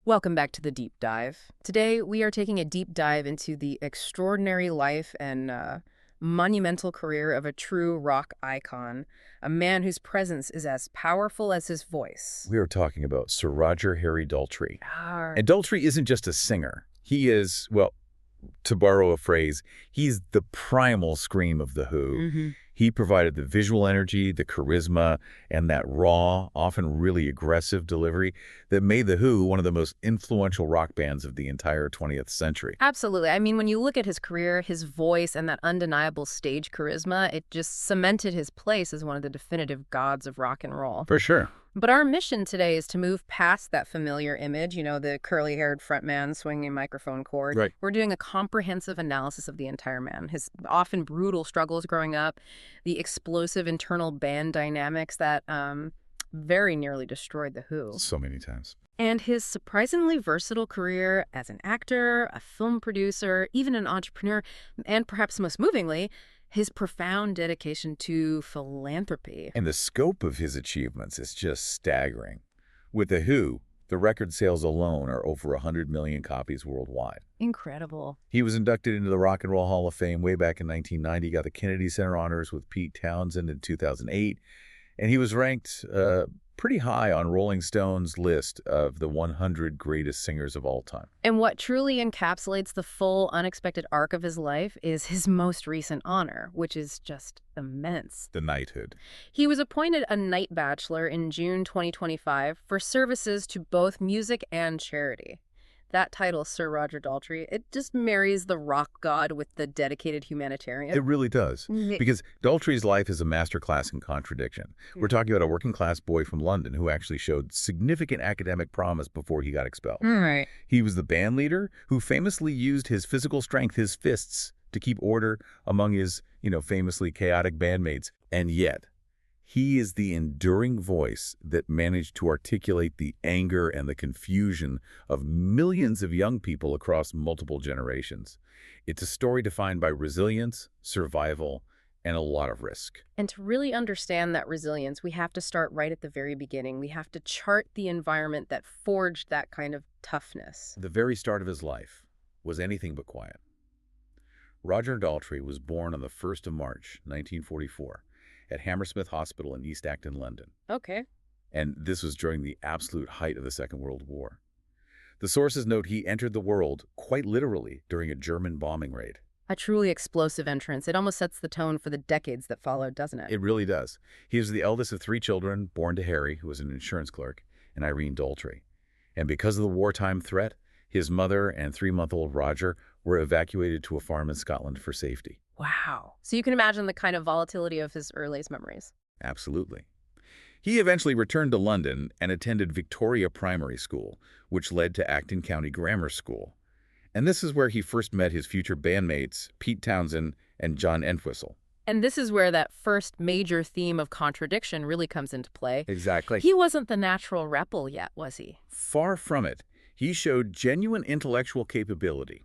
Welcome back to the Deep Dive. Today, we are taking a deep dive into the extraordinary life and monumental career of a true rock icon, a man whose presence is as powerful as his voice. We are talking about Sir Roger Harry Daltrey. Ah, And Daltrey isn't just a singer. He is, well, to borrow a phrase, he's the primal scream of The Who. mhm. He provided the visual energy, the charisma, and that raw, often really aggressive delivery that made The Who one of the most influential rock bands of the entire 20th century. Absolutely. I mean, when you look at his career, his voice, and that undeniable stage charisma, it just cemented his place as one of the definitive gods of rock and roll. For sure. But our mission today is to move past that familiar image, the curly-haired frontman swinging a microphone cord. Right. We're doing a comprehensive analysis of the entire man, his often brutal struggles growing up, the explosive internal band dynamics that very nearly destroyed The Who, So many times. and his surprisingly versatile career as an actor, a film producer, even an entrepreneur, and perhaps most movingly, his profound dedication to philanthropy. And the scope of his achievements is just staggering. With The Who, the record sales alone are over 100 million copies worldwide. Incredible. He was inducted into the Rock and Roll Hall of Fame way back in 1990, got the Kennedy Center honors with Pete Townsend in 2008, and he was ranked pretty high on Rolling Stone's list of the 100 greatest singers of all time. And what truly encapsulates the full, unexpected arc of his life is his most recent honor, which is just immense. The knighthood. He was appointed a Knight Bachelor in June 2025 for services to both music and charity. That title, Sir Roger Daltrey, it just marries the rock god with the dedicated humanitarian. It really does. Because Daltrey's life is a masterclass in contradiction. We're talking about a working-class boy from London who actually showed significant academic promise before he got expelled. Right. He was the band leader who famously used his physical strength, his fists, to keep order among his, famously chaotic bandmates. And yet, he is the enduring voice that managed to articulate the anger and the confusion of millions of young people across multiple generations. It's a story defined by resilience, survival, and a lot of risk. And to really understand that resilience, we have to start right at the very beginning. We have to chart the environment that forged that kind of toughness. The very start of his life was anything but quiet. Roger Daltrey was born on the 1st of March, 1944. At Hammersmith Hospital in East Acton, London. Okay. And this was during the absolute height of the Second World War. The sources note he entered the world, quite literally, during a German bombing raid. A truly explosive entrance. It almost sets the tone for the decades that followed, doesn't it? It really does. He was the eldest of 3 children, born to Harry, who was an insurance clerk, and Irene Daltrey. And because of the wartime threat, his mother and 3-month-old Roger were evacuated to a farm in Scotland for safety. Wow. So you can imagine the kind of volatility of his earliest memories. Absolutely. He eventually returned to London and attended Victoria Primary School, which led to Acton County Grammar School. And this is where he first met his future bandmates, Pete Townsend and John Entwistle. And this is where that first major theme of contradiction really comes into play. Exactly. He wasn't the natural rebel yet, was he? Far from it. He showed genuine intellectual capability.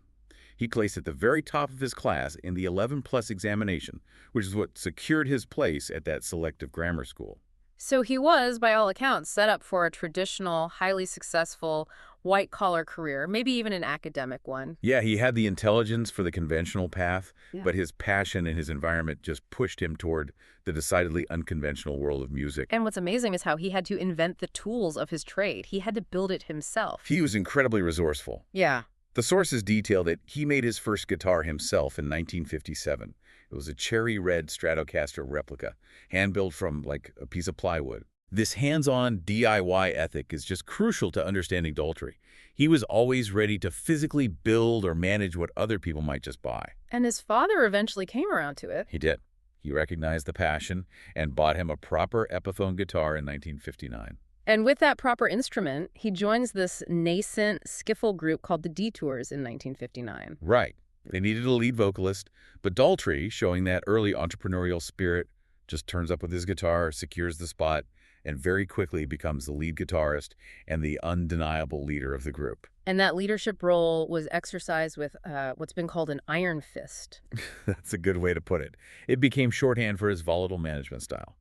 He placed at the very top of his class in the 11+ examination, which is what secured his place at that selective grammar school. So he was, by all accounts, set up for a traditional, highly successful, white-collar career, maybe even an academic one. Yeah, he had the intelligence for the conventional path, Yeah. but his passion and his environment just pushed him toward the decidedly unconventional world of music. And what's amazing is how he had to invent the tools of his trade. He had to build it himself. He was incredibly resourceful. Yeah. The sources detail that he made his first guitar himself in 1957. It was a cherry red Stratocaster replica, hand-built from, like, a piece of plywood. This hands-on DIY ethic is just crucial to understanding Daltrey. He was always ready to physically build or manage what other people might just buy. And his father eventually came around to it. He did. He recognized the passion and bought him a proper Epiphone guitar in 1959. And with that proper instrument, he joins this nascent skiffle group called the Detours in 1959. Right. They needed a lead vocalist, but Daltrey, showing that early entrepreneurial spirit, just turns up with his guitar, secures the spot, and very quickly becomes the lead guitarist and the undeniable leader of the group. And that leadership role was exercised with what's been called an iron fist. That's a good way to put it. It became shorthand for his volatile management style.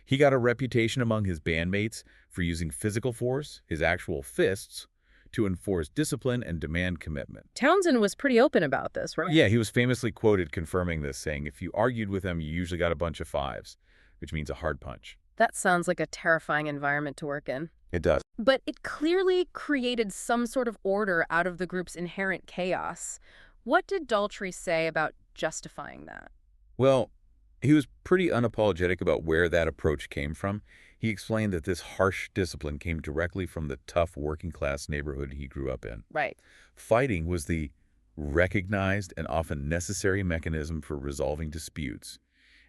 He got a reputation among his bandmates for using physical force, his actual fists, to enforce discipline and demand commitment. Townsend was pretty open about this, right? Yeah, he was famously quoted confirming this, saying, if you argued with him, you usually got a bunch of fives, which means a hard punch. That sounds like a terrifying environment to work in. It does. But it clearly created some sort of order out of the group's inherent chaos. What did Daltrey say about justifying that? Well, he was pretty unapologetic about where that approach came from. He explained that this harsh discipline came directly from the tough working-class neighborhood he grew up in. Right. Fighting was the recognized and often necessary mechanism for resolving disputes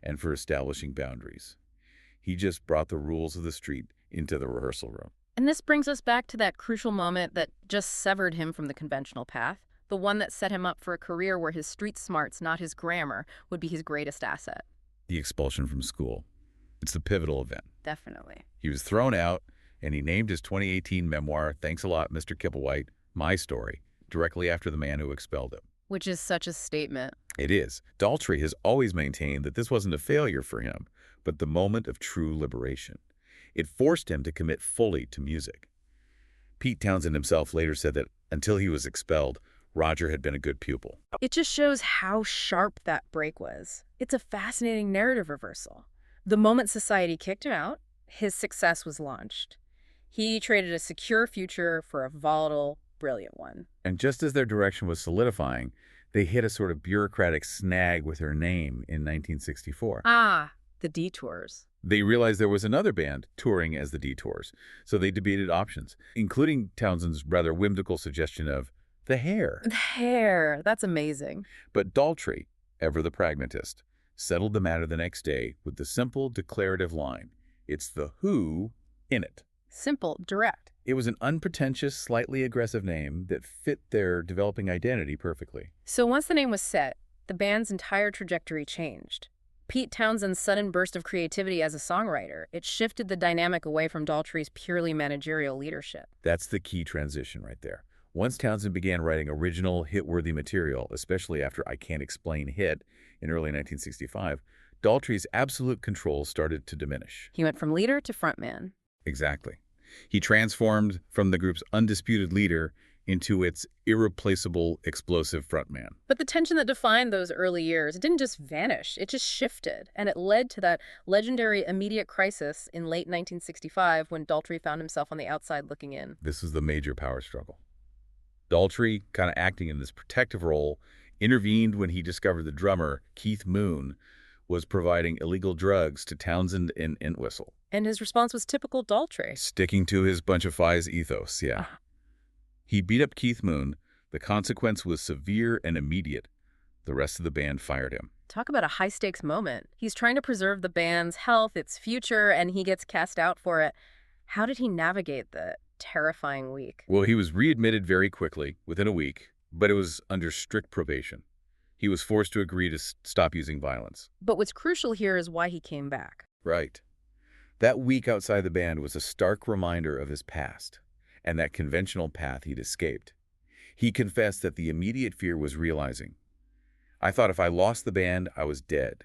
and for establishing boundaries. He just brought the rules of the street into the rehearsal room. And this brings us back to that crucial moment that just severed him from the conventional path, the one that set him up for a career where his street smarts, not his grammar, would be his greatest asset. The expulsion from school. It's the pivotal event. Definitely. He was thrown out, and he named his 2018 memoir, Thanks a Lot, Mr. Kipplewhite, My Story, directly after the man who expelled him. Which is such a statement. It is. Daltrey has always maintained that this wasn't a failure for him, but the moment of true liberation. It forced him to commit fully to music. Pete Townsend himself later said that until he was expelled, Roger had been a good pupil. It just shows how sharp that break was. It's a fascinating narrative reversal. The moment society kicked him out, his success was launched. He traded a secure future for a volatile, brilliant one. And just as their direction was solidifying, they hit a sort of bureaucratic snag with her name in 1964. Ah, the Detours. They realized there was another band touring as the Detours, so they debated options, including Townsend's rather whimsical suggestion of the Hair. The Hair. That's amazing. But Daltrey, ever the pragmatist, settled the matter the next day with the simple declarative line, it's the Who in it. Simple, direct. It was an unpretentious, slightly aggressive name that fit their developing identity perfectly. So once the name was set, the band's entire trajectory changed. Pete Townsend's sudden burst of creativity as a songwriter, it shifted the dynamic away from Daltrey's purely managerial leadership. That's the key transition right there. Once Townsend began writing original, hit-worthy material, especially after I Can't Explain hit in early 1965, Daltrey's absolute control started to diminish. He went from leader to frontman. Exactly. He transformed from the group's undisputed leader into its irreplaceable, explosive frontman. But the tension that defined those early years, it didn't just vanish, it just shifted. And it led to that legendary immediate crisis in late 1965 when Daltrey found himself on the outside looking in. This was the major power struggle. Daltrey, kind of acting in this protective role, intervened when he discovered the drummer, Keith Moon, was providing illegal drugs to Townsend in Entwistle. And his response was typical Daltrey. Sticking to his bunch of fives ethos, yeah. He beat up Keith Moon. The consequence was severe and immediate. The rest of the band fired him. Talk about a high-stakes moment. He's trying to preserve the band's health, its future, and he gets cast out for it. How did he navigate the terrifying week? Well, he was readmitted very quickly, within a week, but it was under strict probation. He was forced to agree to stop using violence. But what's crucial here is why he came back. Right. That week outside the band was a stark reminder of his past and that conventional path he'd escaped. He confessed that the immediate fear was realizing. I thought if I lost the band, I was dead.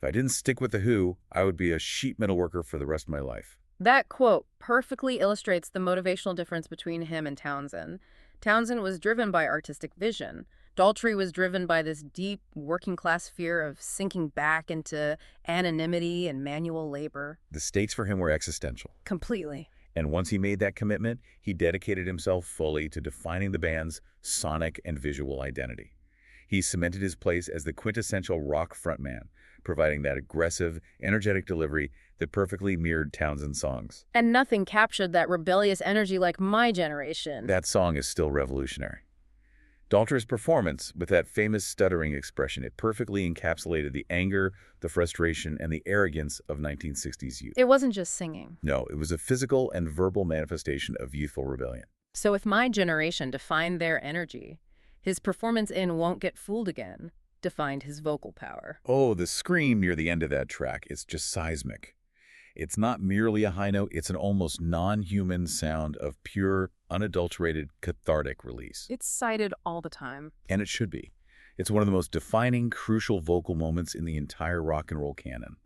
If I didn't stick with The Who, I would be a sheet metal worker for the rest of my life. That quote perfectly illustrates the motivational difference between him and Townsend. Townsend was driven by artistic vision. Daltrey was driven by this deep, working-class fear of sinking back into anonymity and manual labor. The stakes for him were existential. Completely. And once he made that commitment, he dedicated himself fully to defining the band's sonic and visual identity. He cemented his place as the quintessential rock frontman, providing that aggressive, energetic delivery that perfectly mirrored Townsend's songs. And nothing captured that rebellious energy like My Generation. That song is still revolutionary. Daltrey's performance, with that famous stuttering expression, it perfectly encapsulated the anger, the frustration, and the arrogance of 1960s youth. It wasn't just singing. No, it was a physical and verbal manifestation of youthful rebellion. So if My Generation defined their energy, his performance in Won't Get Fooled Again defined his vocal power. Oh, the scream near the end of that track is just seismic. It's not merely a high note, it's an almost non-human sound of pure, unadulterated, cathartic release. It's cited all the time. And it should be. It's one of the most defining, crucial vocal moments in the entire rock and roll canon.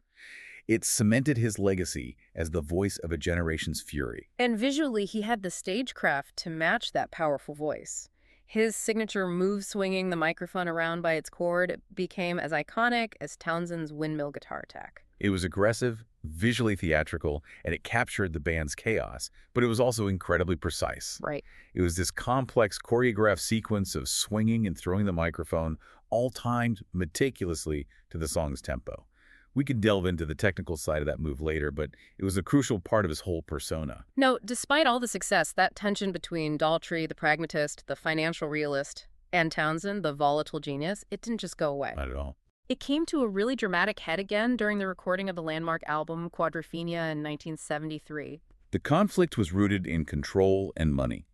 It cemented his legacy as the voice of a generation's fury. And visually, he had the stagecraft to match that powerful voice. His signature move swinging the microphone around by its cord became as iconic as Townsend's windmill guitar attack. It was aggressive, visually theatrical, and it captured the band's chaos, but it was also incredibly precise. Right. It was this complex choreographed sequence of swinging and throwing the microphone, all timed meticulously to the song's tempo. We could delve into the technical side of that move later, but it was a crucial part of his whole persona. No, despite all the success, that tension between Daltrey, the pragmatist, the financial realist, and Townsend, the volatile genius, it didn't just go away. Not at all. It came to a really dramatic head again during the recording of the landmark album Quadrophenia in 1973. The conflict was rooted in control and money.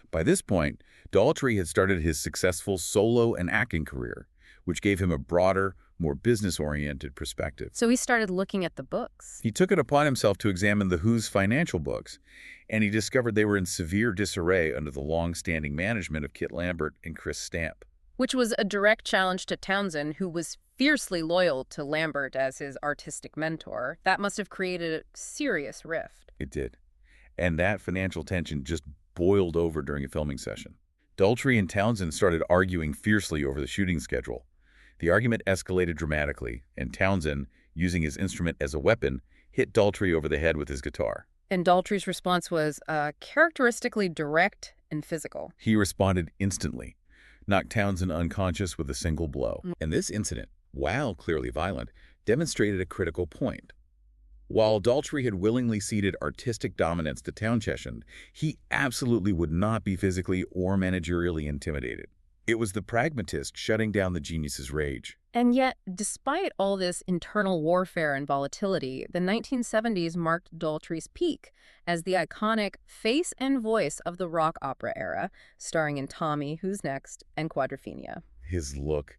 By this point, Daltrey had started his successful solo and acting career, which gave him a broader, more business-oriented perspective. So he started looking at the books. He took it upon himself to examine The Who's financial books, and he discovered they were in severe disarray under the long-standing management of Kit Lambert and Chris Stamp. Which was a direct challenge to Townsend, who was fiercely loyal to Lambert as his artistic mentor. That must have created a serious rift. It did. And that financial tension just boiled over during a filming session. Daltrey and Townsend started arguing fiercely over the shooting schedule. The argument escalated dramatically, and Townsend, using his instrument as a weapon, hit Daltrey over the head with his guitar. And Daltrey's response was characteristically direct and physical. He responded instantly, knocked Townsend unconscious with a single blow. And this incident, while clearly violent, demonstrated a critical point. While Daltrey had willingly ceded artistic dominance to Townsend, he absolutely would not be physically or managerially intimidated. It was the pragmatist shutting down the genius's rage. And yet, despite all this internal warfare and volatility, the 1970s marked Daltrey's peak as the iconic face and voice of the rock opera era, starring in Tommy, Who's Next, and Quadrophenia. His look,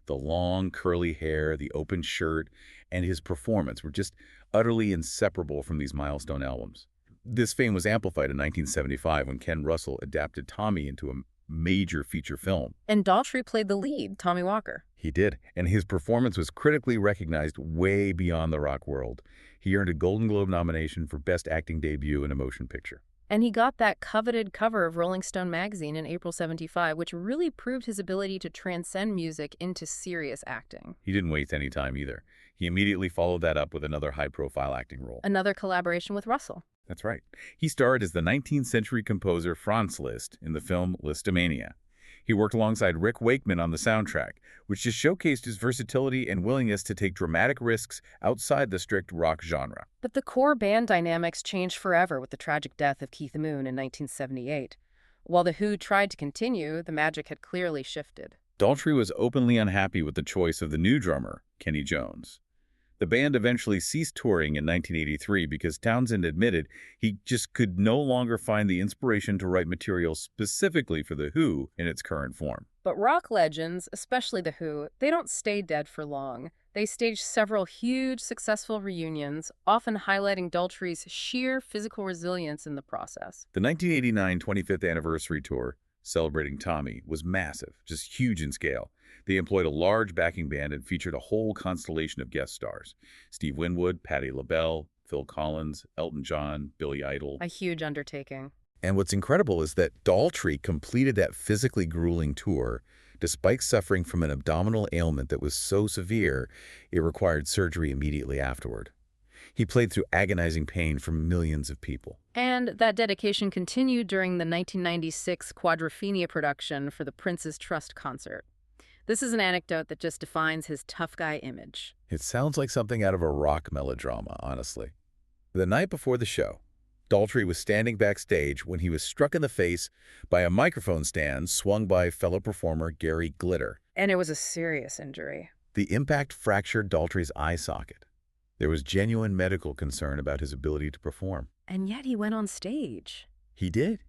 the long curly hair, the open shirt, and his performance were just utterly inseparable from these milestone albums. This fame was amplified in 1975 when Ken Russell adapted Tommy into a major feature film. And Daltrey played the lead, Tommy Walker. He did, and his performance was critically recognized way beyond the rock world. He earned a Golden Globe nomination for Best Acting Debut in a Motion Picture. And he got that coveted cover of Rolling Stone magazine in April '75, which really proved his ability to transcend music into serious acting. He didn't waste any time either. He immediately followed that up with another high-profile acting role. Another collaboration with Russell. That's right. He starred as the 19th century composer Franz Liszt in the film Listomania. He worked alongside Rick Wakeman on the soundtrack, which just showcased his versatility and willingness to take dramatic risks outside the strict rock genre. But the core band dynamics changed forever with the tragic death of Keith Moon in 1978. While The Who tried to continue, the magic had clearly shifted. Daltrey was openly unhappy with the choice of the new drummer, Kenny Jones. The band eventually ceased touring in 1983 because Townsend admitted he just could no longer find the inspiration to write material specifically for The Who in its current form. But rock legends, especially The Who, they don't stay dead for long. They staged several huge, successful reunions, often highlighting Daltrey's sheer physical resilience in the process. The 1989 25th anniversary tour, celebrating Tommy, was massive, just huge in scale. They employed a large backing band and featured a whole constellation of guest stars. Steve Winwood, Patti LaBelle, Phil Collins, Elton John, Billy Idol. A huge undertaking. And what's incredible is that Daltrey completed that physically grueling tour despite suffering from an abdominal ailment that was so severe it required surgery immediately afterward. He played through agonizing pain for millions of people. And that dedication continued during the 1996 Quadrophenia production for the Prince's Trust concert. This is an anecdote that just defines his tough guy image. It sounds like something out of a rock melodrama, honestly. The night before the show, Daltrey was standing backstage when he was struck in the face by a microphone stand swung by fellow performer Gary Glitter. And it was a serious injury. The impact fractured Daltrey's eye socket. There was genuine medical concern about his ability to perform. And yet he went on stage. He did.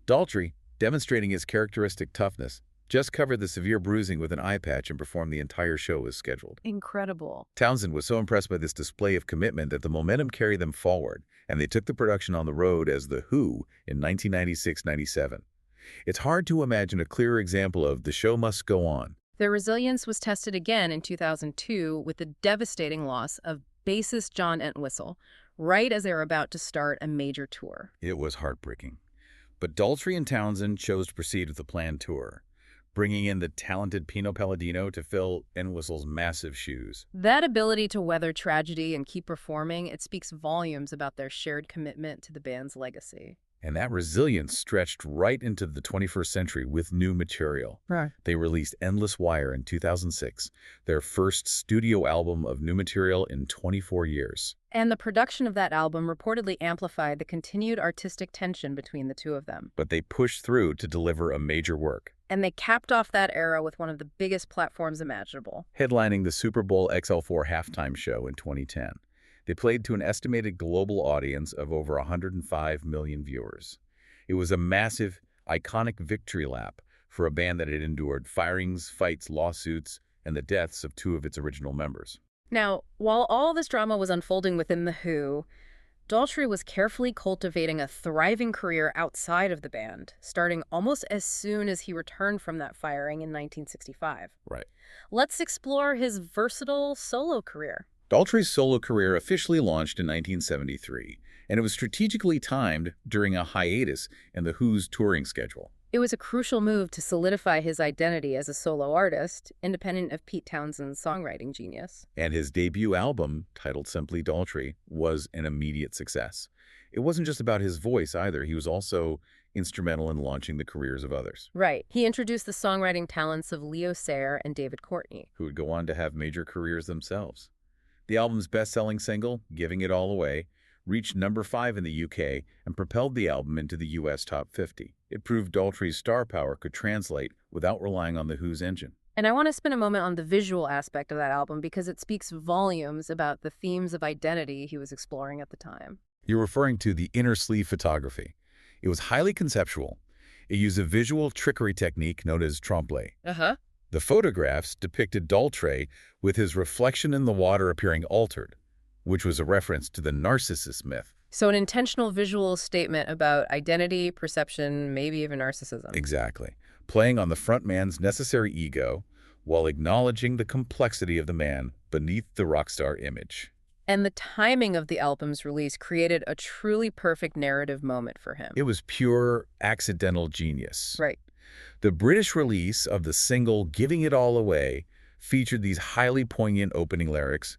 Daltrey, demonstrating his characteristic toughness, just covered the severe bruising with an eye patch and performed the entire show as scheduled. Incredible. Townsend was so impressed by this display of commitment that the momentum carried them forward, and they took the production on the road as The Who in 1996-97. It's hard to imagine a clearer example of the show must go on. Their resilience was tested again in 2002 with the devastating loss of bassist John Entwistle, right as they were about to start a major tour. It was heartbreaking. But Daltrey and Townsend chose to proceed with the planned tour, bringing in the talented Pino Palladino to fill Entwistle's massive shoes. That ability to weather tragedy and keep performing, it speaks volumes about their shared commitment to the band's legacy. And that resilience stretched right into the 21st century with new material. Right. They released Endless Wire in 2006, their first studio album of new material in 24 years. And the production of that album reportedly amplified the continued artistic tension between the two of them. But they pushed through to deliver a major work, And they capped off that era with one of the biggest platforms imaginable. headlining the Super Bowl XL4 halftime show in 2010. They played to an estimated global audience of over 105 million viewers. It was a massive, iconic victory lap for a band that had endured firings, fights, lawsuits, and the deaths of two of its original members. Now, while all this drama was unfolding within The Who, Daltrey was carefully cultivating a thriving career outside of the band, starting almost as soon as he returned from that firing in 1965. Right. Let's explore his versatile solo career. Daltrey's solo career officially launched in 1973, and it was strategically timed during a hiatus in The Who's touring schedule. It was a crucial move to solidify his identity as a solo artist, independent of Pete Townshend's songwriting genius. And his debut album, titled simply Daltrey, was an immediate success. It wasn't just about his voice either. He was also instrumental in launching the careers of others, Right. He introduced the songwriting talents of Leo Sayer and David Courtney. who would go on to have major careers themselves. The album's best-selling single, Giving It All Away, reached number 5 in the UK and propelled the album into the US top 50. It proved Daltrey's star power could translate without relying on The Who's engine. And I want to spend a moment on the visual aspect of that album because it speaks volumes about the themes of identity he was exploring at the time. You're referring to the inner sleeve photography. It was highly conceptual. It used a visual trickery technique known as trompe-l'oeil. Uh-huh. The photographs depicted Daltrey with his reflection in the water appearing altered, which was a reference to the Narcissus myth. So an intentional visual statement about identity, perception, maybe even narcissism. Exactly. Playing on the frontman's necessary ego while acknowledging the complexity of the man beneath the rock star image. And the timing of the album's release created a truly perfect narrative moment for him. It was pure accidental genius. Right. The British release of the single Giving It All Away featured these highly poignant opening lyrics.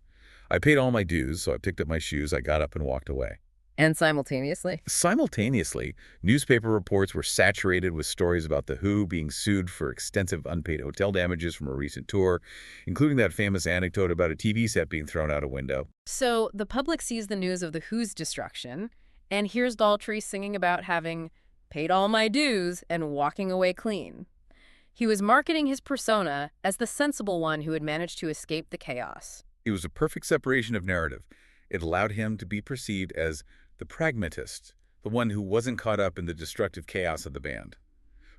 I paid all my dues, so I picked up my shoes, I got up and walked away. And simultaneously. Simultaneously, newspaper reports were saturated with stories about The Who being sued for extensive unpaid hotel damages from a recent tour, including that famous anecdote about a TV set being thrown out a window. So the public sees the news of The Who's destruction, and here's Daltrey singing about having paid all my dues and walking away clean. He was marketing his persona as the sensible one who had managed to escape the chaos. It was a perfect separation of narrative. It allowed him to be perceived as the pragmatist, the one who wasn't caught up in the destructive chaos of the band.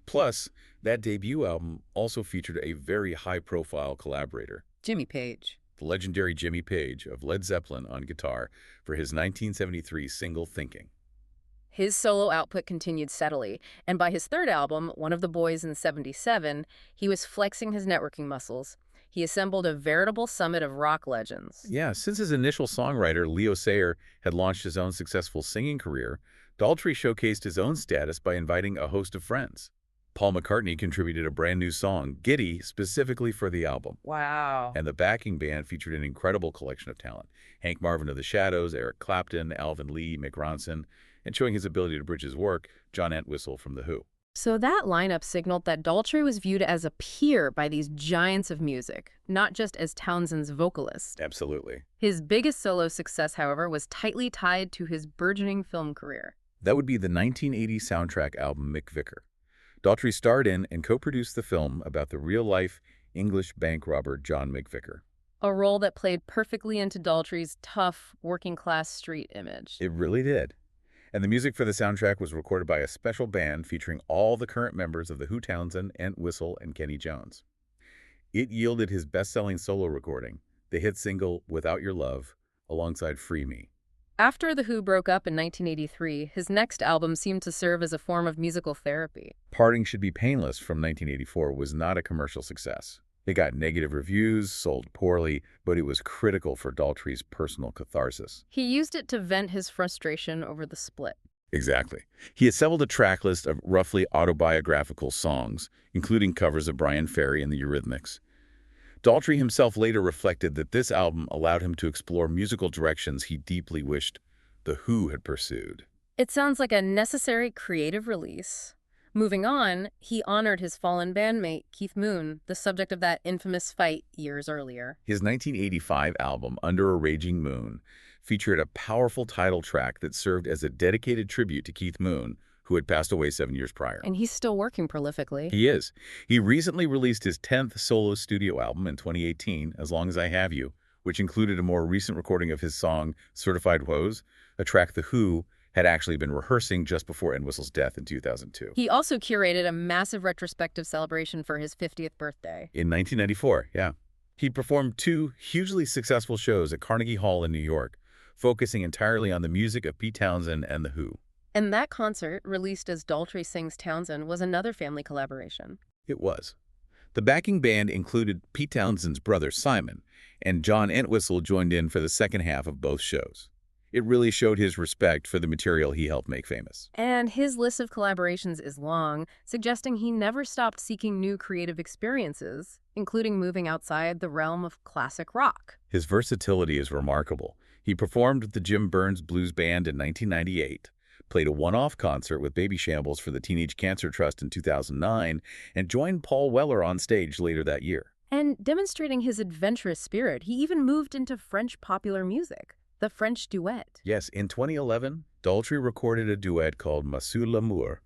Plus, that debut album also featured a very high-profile collaborator, Jimmy Page. the legendary Jimmy Page of Led Zeppelin on guitar for his 1973 single Thinking. His solo output continued steadily, and by his third album, One of the Boys in '77, he was flexing his networking muscles. He assembled a veritable summit of rock legends. Yeah, since his initial songwriter, Leo Sayer, had launched his own successful singing career, Daltrey showcased his own status by inviting a host of friends. Paul McCartney contributed a brand new song, Giddy, specifically for the album. Wow. And the backing band featured an incredible collection of talent. Hank Marvin of the Shadows, Eric Clapton, Alvin Lee, Mick Ronson, and showing his ability to bridge his work, John Entwistle from The Who. So that lineup signaled that Daltrey was viewed as a peer by these giants of music, not just as Townshend's vocalist. Absolutely. His biggest solo success, however, was tightly tied to his burgeoning film career. That would be the 1980 soundtrack album Mick Vicker. Daltrey starred in and co-produced the film about the real-life English bank robber John McVicker. A role that played perfectly into Daltrey's tough, working-class street image. It really did. And the music for the soundtrack was recorded by a special band featuring all the current members of The Who: Townsend, Entwistle, and Kenny Jones. It yielded his best-selling solo recording, the hit single Without Your Love, alongside Free Me. After The Who broke up in 1983, his next album seemed to serve as a form of musical therapy. Parting Should Be Painless from 1984 was not a commercial success. It got negative reviews, sold poorly, but it was critical for Daltrey's personal catharsis. He used it to vent his frustration over the split. Exactly. He assembled a track list of roughly autobiographical songs, including covers of Brian Ferry and the Eurythmics. Daltrey himself later reflected that this album allowed him to explore musical directions he deeply wished The Who had pursued. It sounds like a necessary creative release. Moving on, he honored his fallen bandmate, Keith Moon, the subject of that infamous fight years earlier. His 1985 album, Under a Raging Moon, featured a powerful title track that served as a dedicated tribute to Keith Moon, who had passed away 7 years prior. And he's still working prolifically. He is. He recently released his 10th solo studio album in 2018, As Long as I Have You, which included a more recent recording of his song Certified Woes, a track The Who had actually been rehearsing just before Entwistle's death in 2002. He also curated a massive retrospective celebration for his 50th birthday. In 1994, yeah. He performed 2 hugely successful shows at Carnegie Hall in New York, focusing entirely on the music of Pete Townshend and The Who. And that concert, released as Daltrey Sings Townshend, was another family collaboration. It was. The backing band included Pete Townshend's brother Simon, and John Entwistle joined in for the second half of both shows. It really showed his respect for the material he helped make famous. And his list of collaborations is long, suggesting he never stopped seeking new creative experiences, including moving outside the realm of classic rock. His versatility is remarkable. He performed with the Jim Burns Blues Band in 1998, played a one-off concert with Baby Shambles for the Teenage Cancer Trust in 2009, and joined Paul Weller on stage later that year. And demonstrating his adventurous spirit, he even moved into French popular music. The French duet. Yes, in 2011, Daltrey recorded a duet called Monsieur l'Amour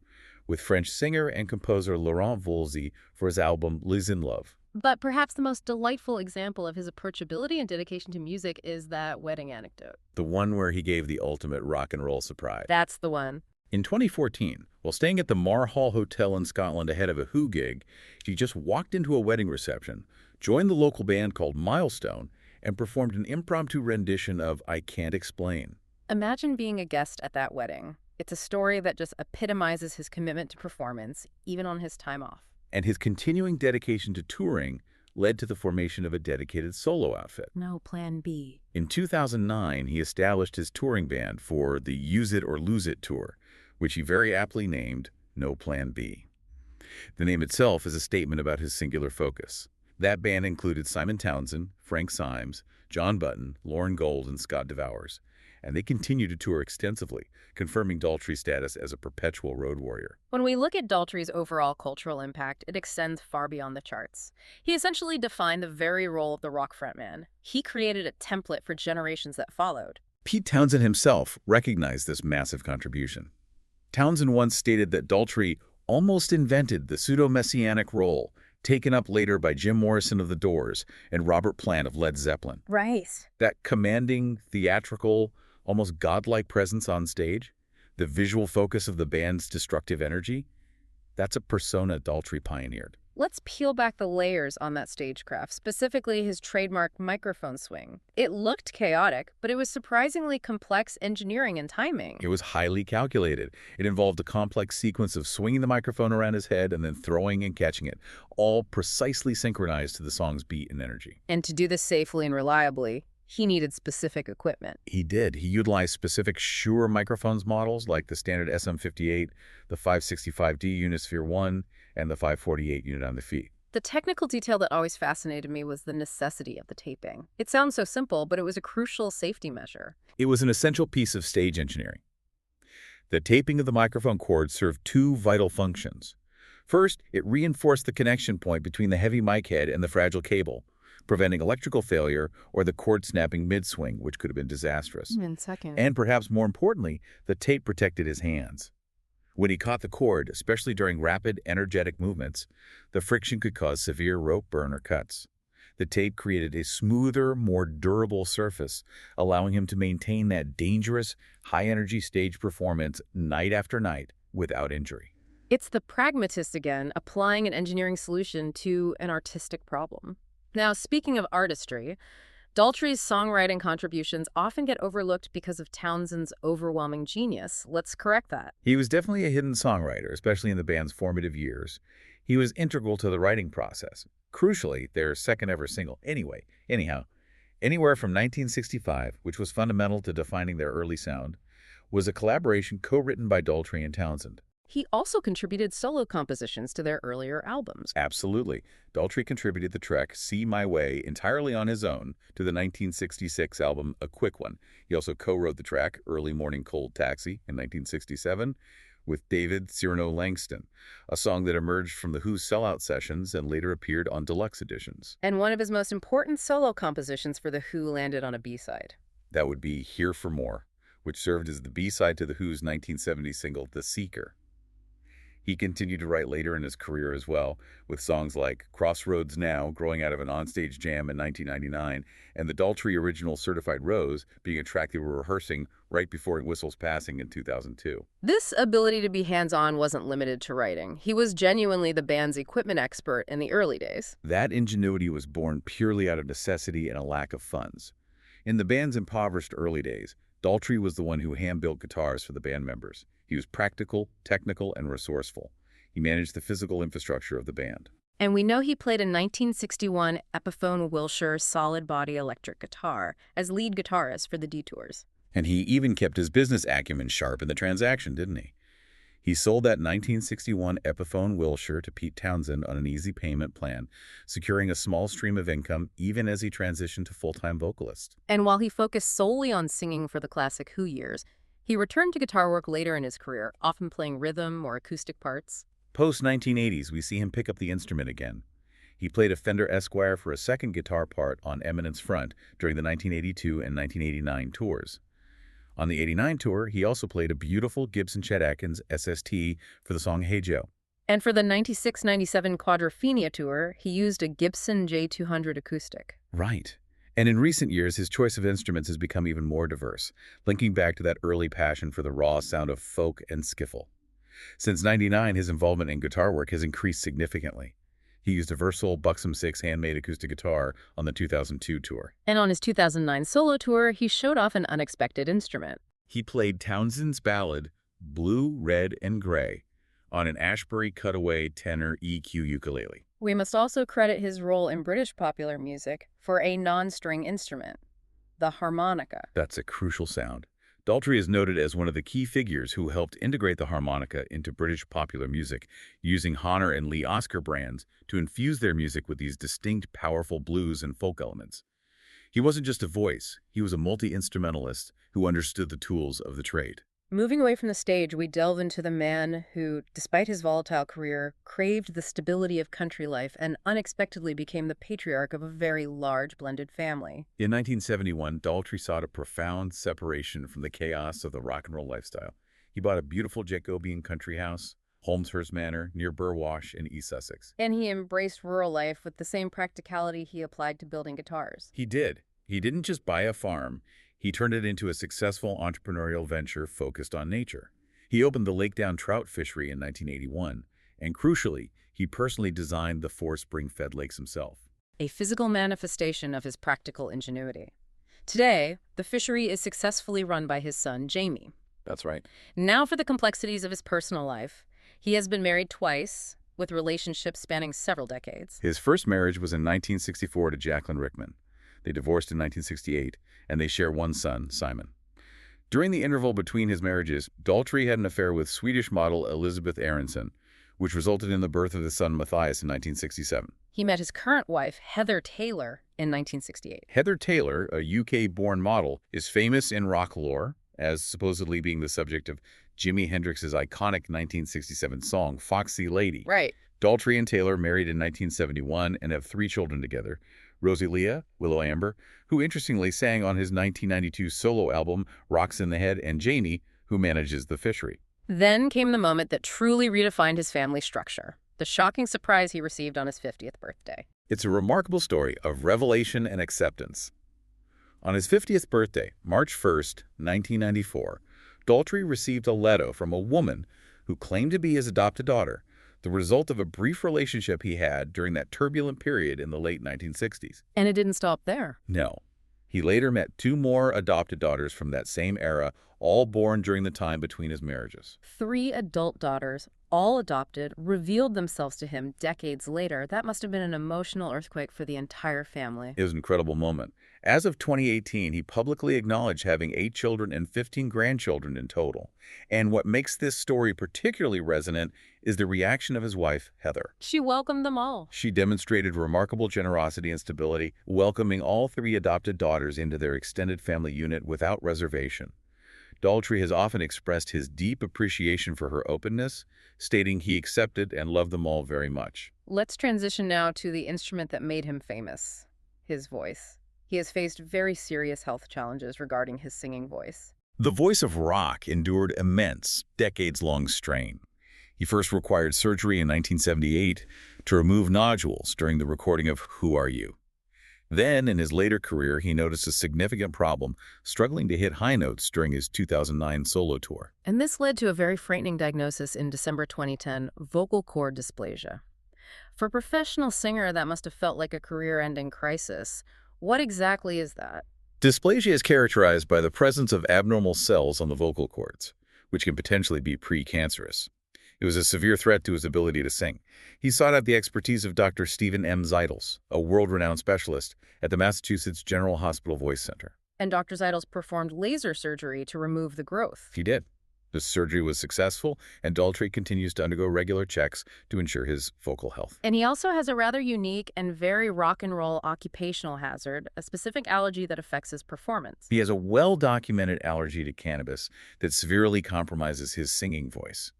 with French singer and composer Laurent Voulzy for his album Les in Love. But perhaps the most delightful example of his approachability and dedication to music is that wedding anecdote. The one where he gave the ultimate rock and roll surprise. That's the one. In 2014, while staying at the Mar Hall Hotel in Scotland ahead of a Who gig, he just walked into a wedding reception, joined the local band called Milestone, and performed an impromptu rendition of I Can't Explain. Imagine being a guest at that wedding. It's a story that just epitomizes his commitment to performance, even on his time off. And his continuing dedication to touring led to the formation of a dedicated solo outfit. No plan B. In 2009, he established his touring band for the Use It or Lose It tour, which he very aptly named No Plan B. The name itself is a statement about his singular focus. That band included Simon Townsend, Frank Symes, John Button, Lauren Gold, and Scott DeVowers, and they continue to tour extensively, confirming Daltrey's status as a perpetual road warrior. When we look at Daltrey's overall cultural impact, it extends far beyond the charts. He essentially defined the very role of the rock frontman. He created a template for generations that followed. Pete Townshend himself recognized this massive contribution. Townshend once stated that Daltrey almost invented the pseudo-messianic role, taken up later by Jim Morrison of The Doors and Robert Plant of Led Zeppelin. Right. That commanding, theatrical, almost godlike presence on stage, the visual focus of the band's destructive energy, that's a persona Daltrey pioneered. Let's peel back the layers on that stagecraft, specifically his trademark microphone swing. It looked chaotic, but it was surprisingly complex engineering and timing. It was highly calculated. It involved a complex sequence of swinging the microphone around his head and then throwing and catching it, all precisely synchronized to the song's beat and energy. And to do this safely and reliably, he needed specific equipment. He did. He utilized specific Shure microphones models like the standard SM58, the 565D Unisphere 1, and the 548 unit on the feet. The technical detail that always fascinated me was the necessity of the taping. It sounds so simple, but it was a crucial safety measure. It was an essential piece of stage engineering. The taping of the microphone cord served 2 vital functions. First, it reinforced the connection point between the heavy mic head and the fragile cable, preventing electrical failure or the cord snapping mid-swing, which could have been disastrous. And perhaps more importantly, the tape protected his hands. When he caught the cord, especially during rapid, energetic movements, the friction could cause severe rope burn or cuts. The tape created a smoother, more durable surface, allowing him to maintain that dangerous, high-energy stage performance night after night without injury. It's the pragmatist again, applying an engineering solution to an artistic problem. Now, speaking of artistry, Daltrey's songwriting contributions often get overlooked because of Townshend's overwhelming genius. Let's correct that. He was definitely a hidden songwriter, especially in the band's formative years. He was integral to the writing process. Crucially, their second-ever single, Anywhere from 1965, which was fundamental to defining their early sound, was a collaboration co-written by Daltrey and Townsend. He also contributed solo compositions to their earlier albums. Absolutely. Daltrey contributed the track See My Way entirely on his own to the 1966 album A Quick One. He also co-wrote the track Early Morning Cold Taxi in 1967 with David Cyrano Langston, a song that emerged from The Who's sellout sessions and later appeared on deluxe editions. And one of his most important solo compositions for The Who landed on a B-side. That would be Here for More, which served as the B-side to The Who's 1970 single The Seeker. He continued to write later in his career as well, with songs like Crossroads Now, growing out of an onstage jam in 1999, and the Daltrey original Certified Rose being a track they were rehearsing right before Whistle's passing in 2002. This ability to be hands-on wasn't limited to writing. He was genuinely the band's equipment expert in the early days. That ingenuity was born purely out of necessity and a lack of funds. In the band's impoverished early days, Daltrey was the one who hand-built guitars for the band members. He was practical, technical, and resourceful. He managed the physical infrastructure of the band. And we know he played a 1961 Epiphone Wilshire solid-body electric guitar as lead guitarist for the Detours. And he even kept his business acumen sharp in the transaction, didn't he? He sold that 1961 Epiphone Wilshire to Pete Townsend on an easy payment plan, securing a small stream of income even as he transitioned to full-time vocalist. And while he focused solely on singing for the classic Who years, he returned to guitar work later in his career, often playing rhythm or acoustic parts. Post-1980s, we see him pick up the instrument again. He played a Fender Esquire for a second guitar part on Eminence Front during the 1982 and 1989 tours. On the 89 tour, he also played a beautiful Gibson Chet Atkins SST for the song Hey Joe. And for the 96-97 Quadrophenia tour, he used a Gibson J200 acoustic. Right. And in recent years, his choice of instruments has become even more diverse, linking back to that early passion for the raw sound of folk and skiffle. Since '99, his involvement in guitar work has increased significantly. He used a Versal Buxom 6 handmade acoustic guitar on the 2002 tour. And on his 2009 solo tour, he showed off an unexpected instrument. He played Townsend's ballad, Blue, Red, and Gray, on an Ashbury Cutaway tenor EQ ukulele. We must also credit his role in British popular music for a non-string instrument, the harmonica. That's a crucial sound. Daltrey is noted as one of the key figures who helped integrate the harmonica into British popular music, using Honor and Lee Oscar brands to infuse their music with these distinct, powerful blues and folk elements. He wasn't just a voice, he was a multi-instrumentalist who understood the tools of the trade. Moving away from the stage, we delve into the man who, despite his volatile career, craved the stability of country life and unexpectedly became the patriarch of a very large blended family. In 1971, Daltrey sought a profound separation from the chaos of the rock and roll lifestyle. He bought a beautiful Jacobean country house, Holmeshurst Manor, near Burwash in East Sussex. And he embraced rural life with the same practicality he applied to building guitars. He did. He didn't just buy a farm. He turned it into a successful entrepreneurial venture focused on nature. He opened the Lakedown trout fishery in 1981, and crucially, he personally designed the 4 spring-fed lakes himself. A physical manifestation of his practical ingenuity. Today, the fishery is successfully run by his son, Jamie. That's right. Now for the complexities of his personal life. He has been married twice, with relationships spanning several decades. His first marriage was in 1964 to Jacqueline Rickman. They divorced in 1968, and they share one son, Simon. During the interval between his marriages, Daltrey had an affair with Swedish model Elizabeth Aronson, which resulted in the birth of his son Matthias in 1967. He met his current wife, Heather Taylor, in 1968. Heather Taylor, a UK-born model, is famous in rock lore as supposedly being the subject of Jimi Hendrix's iconic 1967 song, Foxy Lady. Right. Daltrey and Taylor married in 1971 and have 3 children together, Rosie Leah, Willow Amber, who interestingly sang on his 1992 solo album, Rocks in the Head, and Jamie, who manages the fishery. Then came the moment that truly redefined his family structure, the shocking surprise he received on his 50th birthday. It's a remarkable story of revelation and acceptance. On his 50th birthday, March 1st, 1994, Daltrey received a letter from a woman who claimed to be his adopted daughter, the result of a brief relationship he had during that turbulent period in the late 1960s. And it didn't stop there. No. He later met 2 more adopted daughters from that same era, all born during the time between his marriages. 3 adult daughters, all adopted, revealed themselves to him decades later. That must have been an emotional earthquake for the entire family. It was an incredible moment. As of 2018, he publicly acknowledged having 8 children and 15 grandchildren in total. And what makes this story particularly resonant is the reaction of his wife, Heather. She welcomed them all. She demonstrated remarkable generosity and stability, welcoming all 3 adopted daughters into their extended family unit without reservation. Daltrey has often expressed his deep appreciation for her openness, stating he accepted and loved them all very much. Let's transition now to the instrument that made him famous, his voice. He has faced very serious health challenges regarding his singing voice. The voice of rock endured immense, decades-long strain. He first required surgery in 1978 to remove nodules during the recording of Who Are You? Then, in his later career, he noticed a significant problem, struggling to hit high notes during his 2009 solo tour. And this led to a very frightening diagnosis in December 2010, vocal cord dysplasia. For a professional singer, that must have felt like a career-ending crisis. What exactly is that? Dysplasia is characterized by the presence of abnormal cells on the vocal cords, which can potentially be precancerous. It was a severe threat to his ability to sing. He sought out the expertise of Dr. Stephen M. Zeitels, a world-renowned specialist at the Massachusetts General Hospital Voice Center. And Dr. Zeitels performed laser surgery to remove the growth. He did. The surgery was successful, and Daltrey continues to undergo regular checks to ensure his vocal health. And he also has a rather unique and very rock and roll occupational hazard, a specific allergy that affects his performance. He has a well-documented allergy to cannabis that severely compromises his singing voice.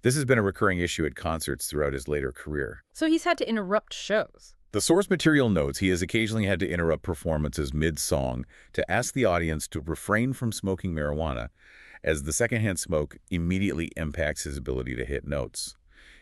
This has been a recurring issue at concerts throughout his later career. So he's had to interrupt shows. The source material notes he has occasionally had to interrupt performances mid-song to ask the audience to refrain from smoking marijuana, as the secondhand smoke immediately impacts his ability to hit notes.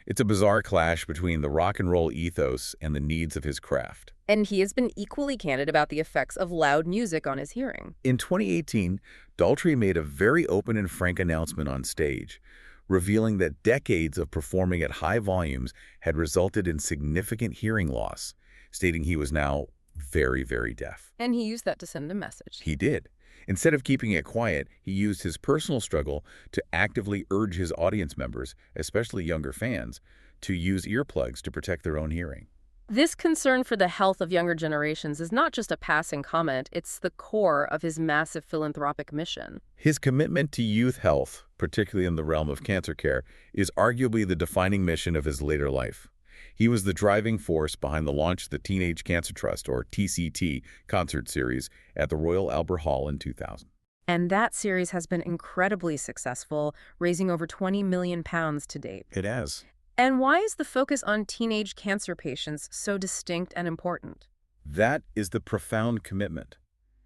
It's a bizarre clash between the rock and roll ethos and the needs of his craft. And he has been equally candid about the effects of loud music on his hearing. In 2018, Daltrey made a very open and frank announcement on stage, revealing that decades of performing at high volumes had resulted in significant hearing loss, stating he was now very, very deaf. And he used that to send a message. He did. Instead of keeping it quiet, he used his personal struggle to actively urge his audience members, especially younger fans, to use earplugs to protect their own hearing. This concern for the health of younger generations is not just a passing comment, it's the core of his massive philanthropic mission. His commitment to youth health, particularly in the realm of cancer care, is arguably the defining mission of his later life. He was the driving force behind the launch of the Teenage Cancer Trust, or TCT, concert series at the Royal Albert Hall in 2000. And that series has been incredibly successful, raising over £20 million to date. It has. And why is the focus on teenage cancer patients so distinct and important? That is the profound commitment.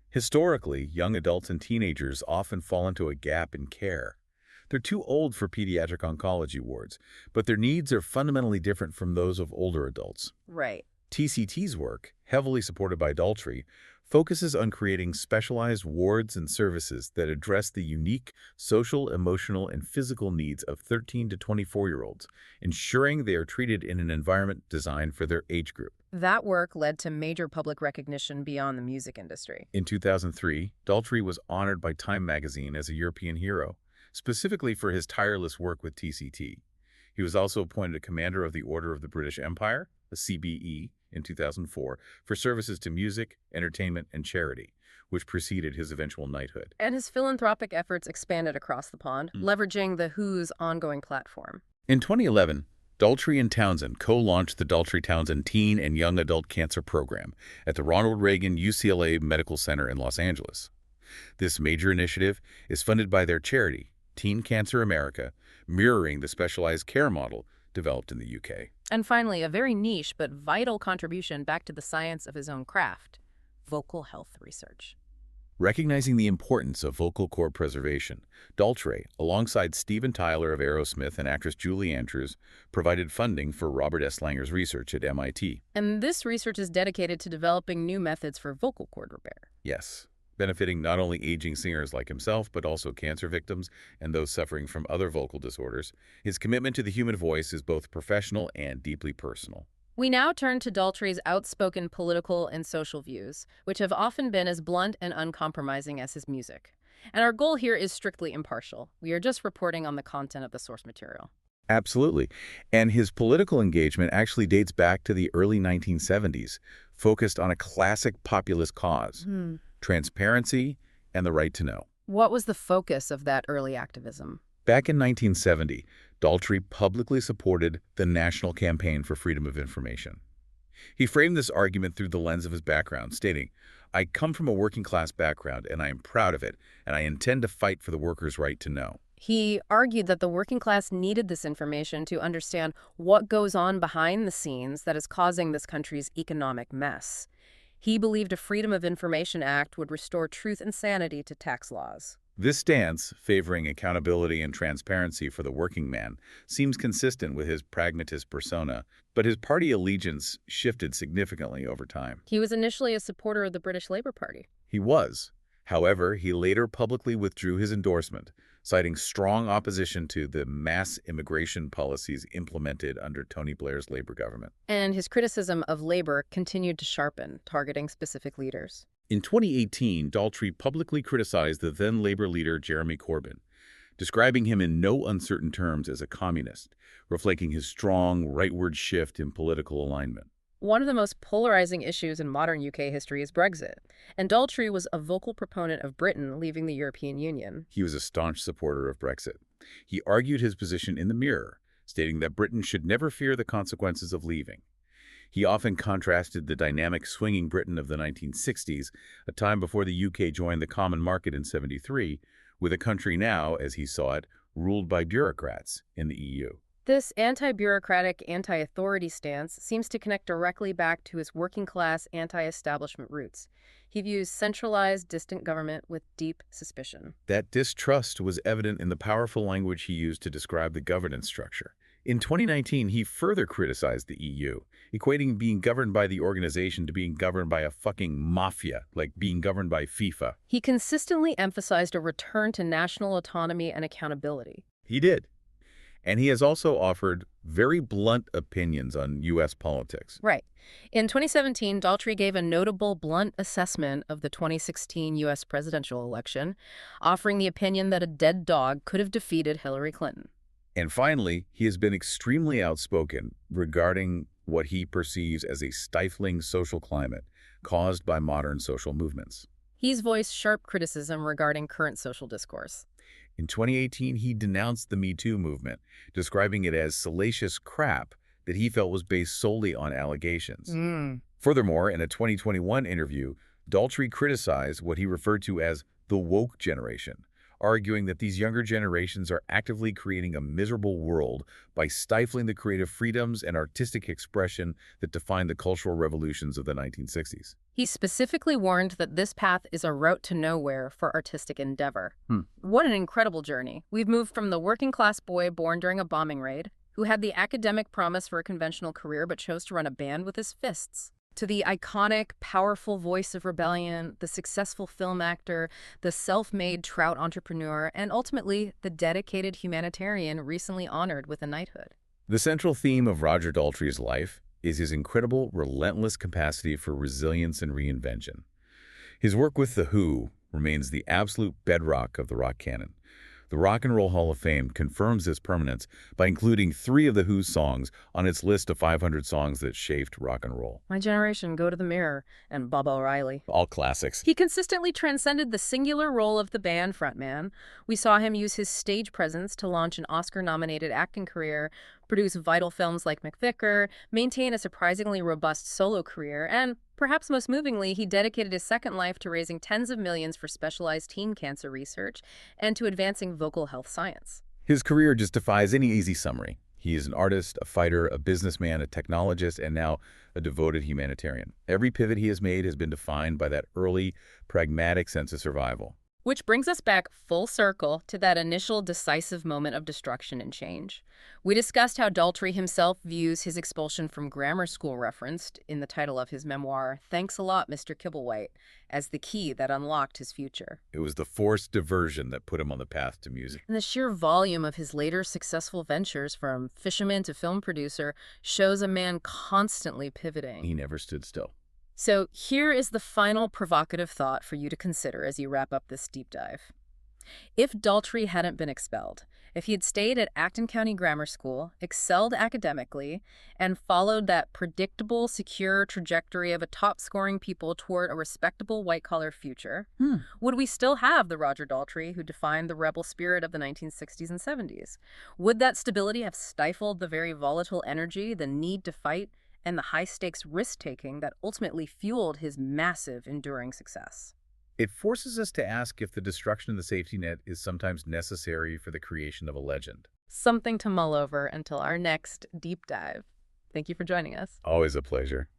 Historically, young adults and teenagers often fall into a gap in care. They're too old for pediatric oncology wards, but their needs are fundamentally different from those of older adults. Right. TCT's work, heavily supported by Daltrey, focuses on creating specialized wards and services that address the unique social, emotional, and physical needs of 13 to 24-year-olds, ensuring they are treated in an environment designed for their age group. That work led to major public recognition beyond the music industry. In 2003, Daltrey was honored by Time magazine as a European hero, specifically for his tireless work with TCT. He was also appointed a Commander of the Order of the British Empire, the CBE, in 2004 for services to music, entertainment, and charity, which preceded his eventual knighthood. And his philanthropic efforts expanded across the pond, leveraging the WHO's ongoing platform. In 2011, Daltrey and Townsend co-launched the Daltrey-Townsend Teen and Young Adult Cancer Program at the Ronald Reagan UCLA Medical Center in Los Angeles. This major initiative is funded by their charity, Teen Cancer America, mirroring the specialized care model developed in the UK. And finally, a very niche but vital contribution back to the science of his own craft, vocal health research. Recognizing the importance of vocal cord preservation, Daltrey, alongside Steven Tyler of Aerosmith and actress Julie Andrews, provided funding for Robert S. Langer's research at MIT. And this research is dedicated to developing new methods for vocal cord repair. Yes, benefiting not only aging singers like himself, but also cancer victims and those suffering from other vocal disorders. His commitment to the human voice is both professional and deeply personal. We now turn to Daltrey's outspoken political and social views, which have often been as blunt and uncompromising as his music. And our goal here is strictly impartial. We are just reporting on the content of the source material. Absolutely. And his political engagement actually dates back to the early 1970s, focused on a classic populist cause, Hmm. transparency and the right to know. What was the focus of that early activism? Back in 1970, Daltrey publicly supported the National Campaign for Freedom of Information. He framed this argument through the lens of his background, stating, "I come from a working-class background, and I am proud of it, and I intend to fight for the workers' right to know." He argued that the working class needed this information to understand what goes on behind the scenes that is causing this country's economic mess. He believed a Freedom of Information Act would restore truth and sanity to tax laws. This stance, favoring accountability and transparency for the working man, seems consistent with his pragmatist persona, but his party allegiance shifted significantly over time. He was initially a supporter of the British Labour Party. He was. However, he later publicly withdrew his endorsement, citing strong opposition to the mass immigration policies implemented under Tony Blair's Labour government. And his criticism of Labour continued to sharpen, targeting specific leaders. In 2018, Daltrey publicly criticized the then Labour leader Jeremy Corbyn, describing him in no uncertain terms as a communist, reflecting his strong rightward shift in political alignment. One of the most polarizing issues in modern UK history is Brexit, and Daltrey was a vocal proponent of Britain leaving the European Union. He was a staunch supporter of Brexit. He argued his position in the Mirror, stating that Britain should never fear the consequences of leaving. He often contrasted the dynamic swinging Britain of the 1960s, a time before the UK joined the Common Market in '73, with a country now, as he saw it, ruled by bureaucrats in the EU. This anti-bureaucratic, anti-authority stance seems to connect directly back to his working-class, anti-establishment roots. He views centralized, distant government with deep suspicion. That distrust was evident in the powerful language he used to describe the governance structure. In 2019, he further criticized the EU, equating being governed by the organization to being governed by a fucking mafia, like being governed by FIFA. He consistently emphasized a return to national autonomy and accountability. He did. And he has also offered very blunt opinions on U.S. politics. Right. In 2017, Daltrey gave a notable blunt assessment of the 2016 U.S. presidential election, offering the opinion that a dead dog could have defeated Hillary Clinton. And finally, he has been extremely outspoken regarding what he perceives as a stifling social climate caused by modern social movements. He's voiced sharp criticism regarding current social discourse. In 2018, he denounced the Me Too movement, describing it as salacious crap that he felt was based solely on allegations. Furthermore, in a 2021 interview, Daltrey criticized what he referred to as the woke generation, arguing that these younger generations are actively creating a miserable world by stifling the creative freedoms and artistic expression that defined the cultural revolutions of the 1960s. He specifically warned that this path is a route to nowhere for artistic endeavor. What an incredible journey. We've moved from the working-class boy born during a bombing raid, who had the academic promise for a conventional career but chose to run a band with his fists, to the iconic, powerful voice of rebellion, the successful film actor, the self-made trout entrepreneur, and ultimately the dedicated humanitarian recently honored with a knighthood. The central theme of Roger Daltrey's life is his incredible, relentless capacity for resilience and reinvention. His work with The Who remains the absolute bedrock of the rock canon. The Rock and Roll Hall of Fame confirms this permanence by including 3 of The Who's songs on its list of 500 songs that shaped rock and roll. My Generation, Go to the Mirror, and Bubba O'Reilly. All classics. He consistently transcended the singular role of the band frontman. We saw him use his stage presence to launch an Oscar-nominated acting career, produce vital films like McVicker, maintain a surprisingly robust solo career, and, perhaps most movingly, he dedicated his second life to raising tens of millions for specialized teen cancer research and to advancing vocal health science. His career just defies any easy summary. He is an artist, a fighter, a businessman, a technologist, and now a devoted humanitarian. Every pivot he has made has been defined by that early, pragmatic sense of survival. Which brings us back full circle to that initial decisive moment of destruction and change. We discussed how Daltrey himself views his expulsion from grammar school, referenced in the title of his memoir, Thanks a Lot, Mr. Kibblewhite, as the key that unlocked his future. It was the forced diversion that put him on the path to music. And the sheer volume of his later successful ventures, from fisherman to film producer, shows a man constantly pivoting. He never stood still. So here is the final provocative thought for you to consider as you wrap up this deep dive. If Daltrey hadn't been expelled, if he had stayed at Acton County Grammar School, excelled academically, and followed that predictable, secure trajectory of a top-scoring pupil toward a respectable white-collar future, would we still have the Roger Daltrey who defined the rebel spirit of the 1960s and 70s? Would that stability have stifled the very volatile energy, the need to fight, and the high-stakes risk-taking that ultimately fueled his massive, enduring success? It forces us to ask if the destruction of the safety net is sometimes necessary for the creation of a legend. Something to mull over until our next deep dive. Thank you for joining us. Always a pleasure.